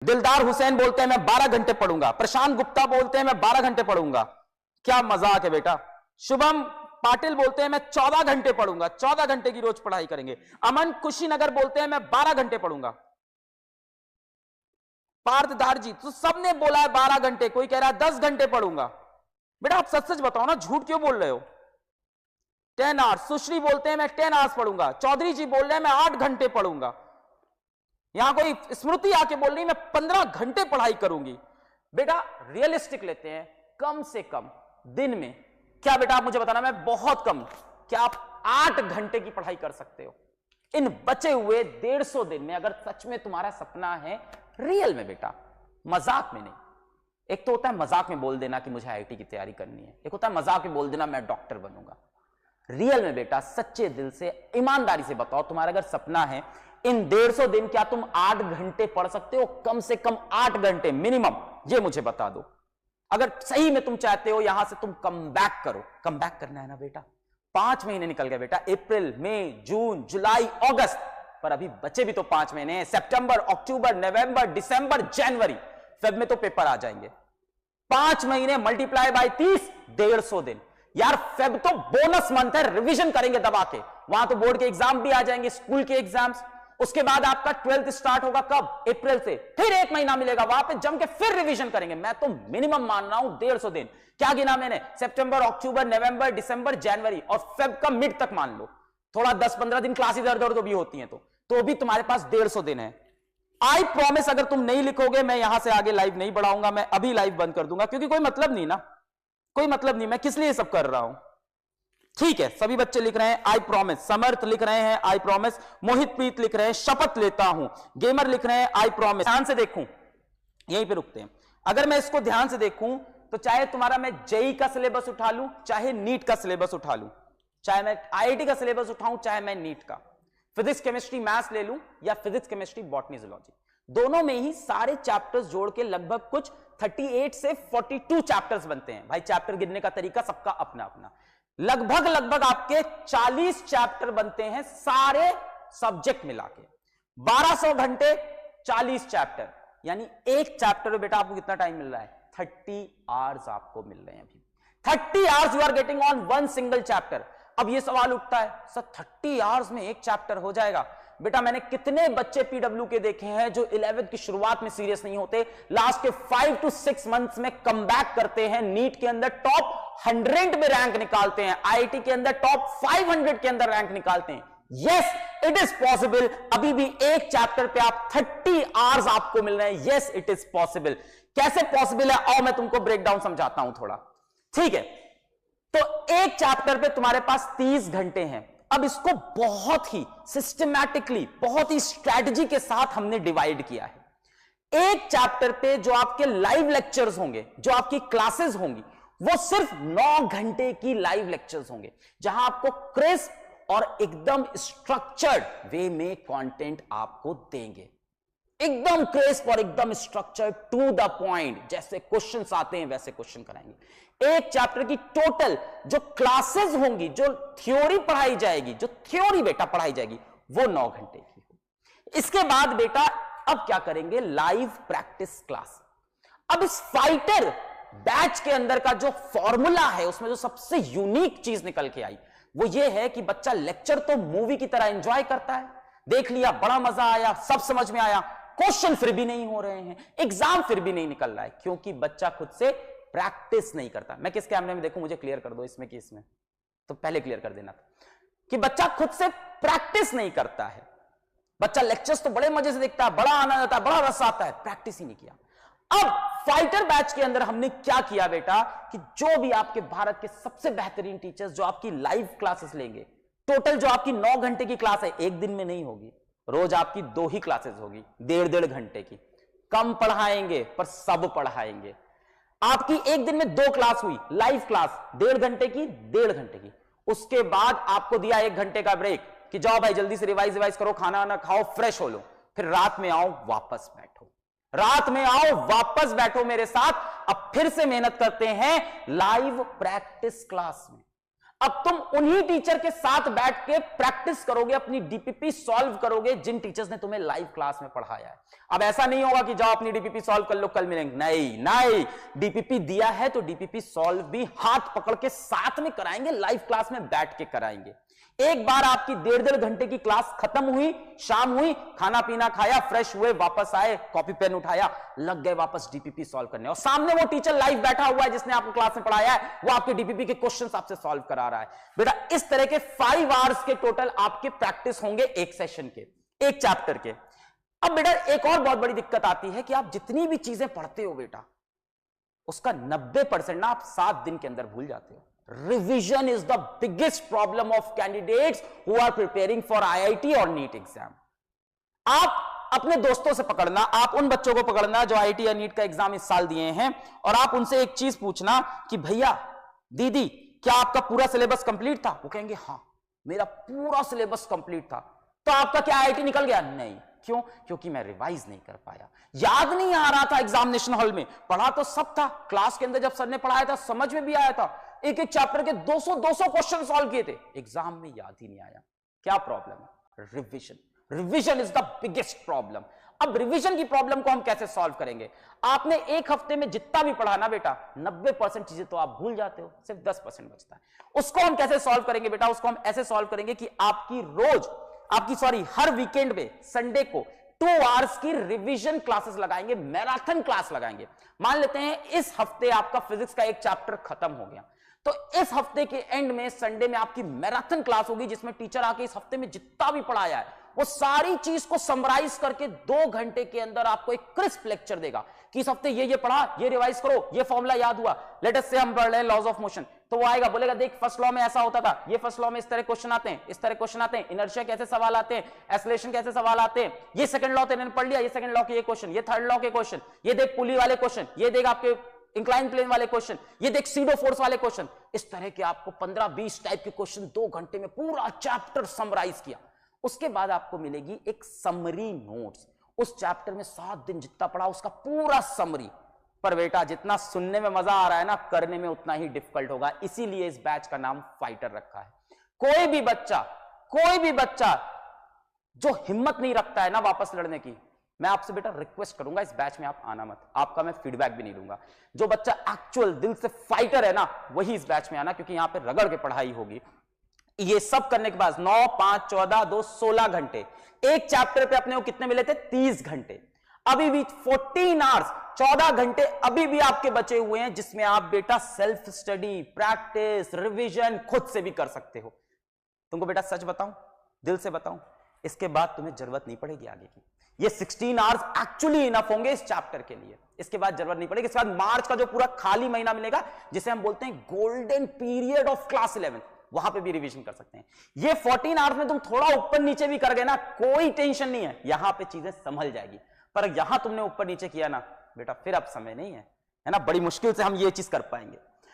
दिलदार हुसैन बोलते हैं मैं 12 घंटे पढ़ूंगा। प्रशांत गुप्ता बोलते हैं मैं 12 घंटे पढ़ूंगा। क्या मजाक है बेटा। शुभम पाटिल बोलते हैं मैं 14 घंटे पढ़ूंगा। 14 घंटे की रोज पढ़ाई करेंगे। अमन कुशीनगर बोलते हैं मैं 12 घंटे पढ़ूंगा। पार्थधार जी तो सबने बोला है 12 घंटे, कोई कह रहा है 10 घंटे पढ़ूंगा। बेटा आप सच सच बताओ ना, झूठ क्यों बोल रहे हो। 10 आवर्स। सुश्री बोलते हैं मैं 10 आवर्स पढ़ूंगा। चौधरी जी बोल रहे हैं मैं 8 घंटे पढ़ूंगा। यहां कोई स्मृति आके बोल रही मैं 15 घंटे पढ़ाई करूंगी। बेटा रियलिस्टिक लेते हैं, कम से कम दिन में क्या बेटा आप मुझे बताना, मैं बहुत कम, क्या आप 8 घंटे की पढ़ाई कर सकते हो इन बचे हुए 150 दिन में, अगर सच में तुम्हारा सपना है रियल में बेटा, मजाक में नहीं। एक तो होता है मजाक में बोल देना कि मुझे आईआईटी की तैयारी करनी है, एक होता है मजाक में बोल देना मैं डॉक्टर बनूंगा। रियल में बेटा सच्चे दिल से ईमानदारी से बताओ, तुम्हारा अगर सपना है इन 150 दिन क्या तुम 8 घंटे पढ़ सकते हो? कम से कम 8 घंटे मिनिमम, ये मुझे बता दो। अगर सही में तुम चाहते हो यहां से तुम कम बैक करो। कम बैक करना है ना बेटा, 5 महीने निकल गए बेटा, अप्रैल मई जून जुलाई अगस्त, पर अभी बचे भी तो 5 महीने हैं। सितंबर अक्टूबर नवंबर दिसंबर जनवरी, फेब में तो पेपर आ जाएंगे। 5 महीने मल्टीप्लाई बाय 30, 150 दिन। यार फेब तो बोनस मंथ है, रिवीजन करेंगे दबा के। वहां तो बोर्ड के एग्जाम भी आ जाएंगे, स्कूल के एग्जाम्स। उसके बाद आपका 12th स्टार्ट होगा कब? अप्रैल से। फिर 1 महीना मिलेगा, वहां पे जम के फिर रिवीजन करेंगे। मैं तो मिनिमम मान रहा हूं 150 दिन। क्या गिना मैंने? सितंबर अक्टूबर नवंबर दिसंबर जनवरी, और फेब का मिड तक मान लो। थोड़ा 10-15 दिन क्लास इधर उधर तो भी होती हैं, तो भी तुम्हारे पास 150 दिन है। आई प्रॉमिस अगर तुम नहीं लिखोगे मैं यहां से आगे लाइव नहीं बढ़ाऊंगा, मैं अभी लाइव बंद कर दूंगा, क्योंकि कोई मतलब नहीं ना, कोई मतलब नहीं। मैं किस लिए सब कर रहा हूं? ठीक है, सभी बच्चे लिख रहे हैं आई प्रॉमिस। समर्थ लिख रहे हैं आई प्रॉमिस। मोहित प्रीत लिख रहे हैं शपथ लेता हूं। गेमर लिख रहे हैं आई प्रॉमिस। ध्यान से देखूं, यहीं पे रुकते हैं। अगर मैं इसको ध्यान से देखूं तो चाहे तुम्हारा मैं जेई का सिलेबस उठा लूं, चाहे नीट का सिलेबस उठा लूं, चाहे मैं आईआईटी का सिलेबस उठाऊं, चाहे मैं नीट का फिजिक्स केमिस्ट्री मैथ्स ले लूं, या फिजिक्स केमिस्ट्री बॉटनी जूलॉजी, दोनों में ही सारे चैप्टर्स जोड़ के लगभग कुछ 38 से 42 चैप्टर्स बनते हैं। भाई चैप्टर गिनने का तरीका सबका अपना अपना। लगभग आपके 40 चैप्टर बनते हैं सारे सब्जेक्ट मिला के। 1200 घंटे 40 चैप्टर, यानी एक चैप्टर में बेटा आपको कितना टाइम मिल रहा है? 30 आवर्स आपको मिल रहे हैं अभी। 30 hours you are getting on one single chapter. अब ये सवाल उठता है सर 30 आवर्स में एक चैप्टर हो जाएगा? बेटा मैंने कितने बच्चे पीडब्ल्यू के देखे हैं जो 11th की शुरुआत में सीरियस नहीं होते, लास्ट के 5 to 6 मंथ्स में कम बैक करते हैं, नीट के अंदर टॉप 100 में रैंक निकालते हैं, आईआईटी के अंदर टॉप 500 के अंदर रैंक निकालते हैं। Yes it is possible. अभी भी एक चैप्टर पे आप 30 आवर्स आपको मिल रहे हैं। Yes it is possible. कैसे पॉसिबल है आओ मैं तुमको ब्रेक डाउन समझाता हूं थोड़ा, ठीक है। तो एक चैप्टर पे तुम्हारे पास 30 घंटे हैं। अब इसको बहुत ही सिस्टमैटिकली, बहुत ही स्ट्रैटेजी के साथ हमने डिवाइड किया है। एक चैप्टर पे जो आपके लाइव लेक्चर्स होंगे, जो आपकी क्लासेस होंगी, वो सिर्फ 9 घंटे की लाइव लेक्चर्स होंगे, जहां आपको क्रिस्प और एकदम स्ट्रक्चर्ड वे में कंटेंट आपको देंगे। एकदम क्रिस्प और एकदम स्ट्रक्चर्ड टू द पॉइंट, जैसे क्वेश्चंस आते हैं वैसे क्वेश्चन कराएंगे। एक चैप्टर की टोटल जो क्लासेस होंगी, जो थ्योरी पढ़ाई जाएगी, जो थ्योरी बेटा पढ़ाई जाएगी, वो 9 घंटे की होगी। इसके बाद बेटा अब क्या करेंगे? Live practice class. अब इस फाइटर बैच के अंदर का जो फॉर्मूला है, उसमें जो सबसे यूनिक चीज निकल के आई वो ये है कि बच्चा लेक्चर तो मूवी की तरह एंजॉय करता है, देख लिया, बड़ा मजा आया, सब समझ में आया, क्वेश्चन फिर भी नहीं हो रहे हैं, एग्जाम फिर भी नहीं निकल रहा है, क्योंकि बच्चा खुद से प्रैक्टिस नहीं करता। मैं किस कैमरे में देखूं, मुझे क्लियर कर दो इसमें कि इसमें, तो पहले क्लियर कर देना कि बच्चा खुद से प्रैक्टिस नहीं करता है। बच्चा लेक्चर्स तो बड़े मजे से देखता है, बड़ा आनंद आता है, बड़ा रस आता है, प्रैक्टिस ही नहीं किया। अब फाइटर बैच के अंदर हमने क्या किया बेटा कि जो भी आपके भारत के सबसे बेहतरीन टीचर्स जो आपकी लाइव क्लासेस लेंगे, टोटल जो आपकी 9 घंटे की क्लास है, एक दिन में नहीं होगी, रोज आपकी 2 ही क्लासेस होगी, 1.5 घंटे की। कम पढ़ाएंगे पर सब पढ़ाएंगे। आपकी एक दिन में 2 क्लास हुई, लाइव क्लास 1.5 घंटे की, 1.5 घंटे की। उसके बाद आपको दिया 1 घंटे का ब्रेक कि जाओ भाई जल्दी से रिवाइज करो, खाना वाना खाओ, फ्रेश हो लो, फिर रात में आओ वापस बैठो, रात में आओ वापस बैठो मेरे साथ। अब फिर से मेहनत करते हैं लाइव प्रैक्टिस क्लास में। अब तुम उन्हीं टीचर के साथ बैठ के प्रैक्टिस करोगे, अपनी डीपीपी सॉल्व करोगे जिन टीचर्स ने तुम्हें लाइव क्लास में पढ़ाया है। अब ऐसा नहीं होगा कि जाओ अपनी डीपीपी सॉल्व कर लो, कल मिलेंगे, नहीं नहीं, डीपीपी दिया है तो डीपीपी सॉल्व भी हाथ पकड़ के साथ में कराएंगे, लाइव क्लास में बैठ के कराएंगे। एक बार आपकी 1.5 घंटे की क्लास खत्म हुई, शाम हुई, खाना पीना खाया, फ्रेश हुए, वापस आए, कॉपी पेन उठाया, लग गए वापस डीपीपी सॉल्व करने, और सामने वो टीचर लाइव बैठा हुआ है जिसने आपको क्लास में पढ़ाया है, वो आपके डीपीपी के क्वेश्चंस आपसे सॉल्व करा रहा है। बेटा इस तरह के 5 आवर्स के टोटल आपके प्रैक्टिस होंगे एक सेशन के, एक चैप्टर के। अब बेटा एक और बहुत बड़ी दिक्कत आती है कि आप जितनी भी चीजें पढ़ते हो बेटा, उसका 90% ना आप 7 दिन के अंदर भूल जाते हो। Revision is the biggest problem of candidates who are preparing for IIT और NEET एग्जाम। आप अपने दोस्तों से पकड़ना, आप उन बच्चों को पकड़ना जो IIT या NEET का एग्जाम इस साल दिए हैं, और आप उनसे एक चीज पूछना कि भैया दीदी क्या आपका पूरा सिलेबस कंप्लीट था? वो कहेंगे हाँ मेरा पूरा सिलेबस कंप्लीट था। तो आपका क्या IIT निकल गया? नहीं। क्यों? क्योंकि मैं रिवाइज नहीं कर पाया, याद नहीं आ रहा था एग्जामिनेशन हॉल में, पढ़ा तो सब था, क्लास के अंदर जब सर ने पढ़ाया था समझ में भी आया था, एक एक चैप्टर के 200 क्वेश्चन सॉल्व किए थे, एग्जाम में याद ही नहीं आया। क्या प्रॉब्लम है? Revision. Revision is the biggest problem. अब रिवीजन की प्रॉब्लम को हम कैसे सॉल्व करेंगे? आपने एक हफ्ते में जितना भी पढ़ा ना बेटा, 90% चीजें तो आप भूल जाते हो, सिर्फ 10% बचता है। उसको हम कैसे सॉल्व करेंगे बेटा? उसको हम ऐसे सॉल्व करेंगे कि हर वीकेंड में संडे को 2 आवर्स की रिवीजन क्लासेस लगाएंगे, मैराथन क्लास लगाएंगे। मान लेते हैं इस हफ्ते आपका फिजिक्स का एक चैप्टर खत्म हो गया, तो इस हफ्ते के एंड में संडे में आपकी मैराथन क्लास होगी जिसमें टीचर आके इस हफ्ते में जितना भी पढ़ाया है वो सारी चीज को समराइज करके 2 घंटे के अंदर आपको एक क्रिस्प लेक्चर देगा कि इस हफ्ते ये पढ़ा, ये रिवाइज करो, ये फॉर्मूला याद हुआ। लेट अस से हम पढ़ रहे हैं लॉज ऑफ मोशन, तो वो आएगा बोलेगा देख फर्स्ट लॉ में ऐसा होता था, ये फर्स्ट लॉ में इस तरह क्वेश्चन आते हैं, इस तरह क्वेश्चन आते हैं, इनर्शिया कैसे सवाल आते हैं, एक्सेलरेशन कैसे सवाल आते हैं, ये सेकंड लॉ तेने पढ़ लिया, ये सेकंड लॉ के ये क्वेश्चन, ये थर्ड लॉ के क्वेश्चन, ये देख पुली वाले क्वेश्चन, ये देख आपके इंक्लाइन प्लेन वाले क्वेश्चन, ये देख सीडो फोर्स वाले क्वेश्चन। इस तरह के आपको 15-20 टाइप के क्वेश्चन 2 घंटे में पूरा चैप्टर समराइज किया। उसके बाद आपको मिलेगी एक समरी नोट्स, उस चैप्टर में 7 दिन जितना पढ़ा उसका पूरा समरी। पर बेटा जितना सुनने में मजा आ रहा है ना, करने में उतना ही डिफिकल्ट होगा, इसीलिए इस बैच का नाम फाइटर रखा है। कोई भी बच्चा जो हिम्मत नहीं रखता है ना वापस लड़ने की, मैं आपसे बेटा रिक्वेस्ट करूंगा इस बैच में आप आना मत, आपका मैं फीडबैक भी नहीं लूंगा। जो बच्चा एक्चुअल दिल से फाइटर है ना वही इस बैच में आना, क्योंकि यहां पे रगड़ के पढ़ाई होगी। ये सब करने के बाद 9, 5, 14, 2, 16 घंटे एक चैप्टर पे अपने को कितने मिले थे? 30 घंटे। अभी भी 14 आवर्स, 14 घंटे अभी भी आपके बचे हुए हैं जिसमें आप बेटा सेल्फ स्टडी, प्रैक्टिस, रिवीजन खुद से भी कर सकते हो। तुमको बेटा सच बताऊं, दिल से बताऊं, इसके बाद तुम्हें जरूरत नहीं पड़ेगी आगे की। ये 16 आवर्स एक्चुअली इनफ होंगे इस चैप्टर के लिए, इसके बाद जरूरत नहीं पड़ेगी। इसके बाद मार्च का जो पूरा खाली महीना मिलेगा जिसे हम बोलते हैं गोल्डन पीरियड ऑफ क्लास 11, वहां पे भी रिवीजन कर सकते हैं। ये 14 आवर्स में तुम थोड़ा ऊपर नीचे भी कर गए ना, कोई टेंशन नहीं है, यहां पे चीजें संभल जाएगी। पर यहां तुमने ऊपर नीचे किया ना बेटा, फिर अब समय नहीं है, है ना, बड़ी मुश्किल से हम ये चीज कर पाएंगे।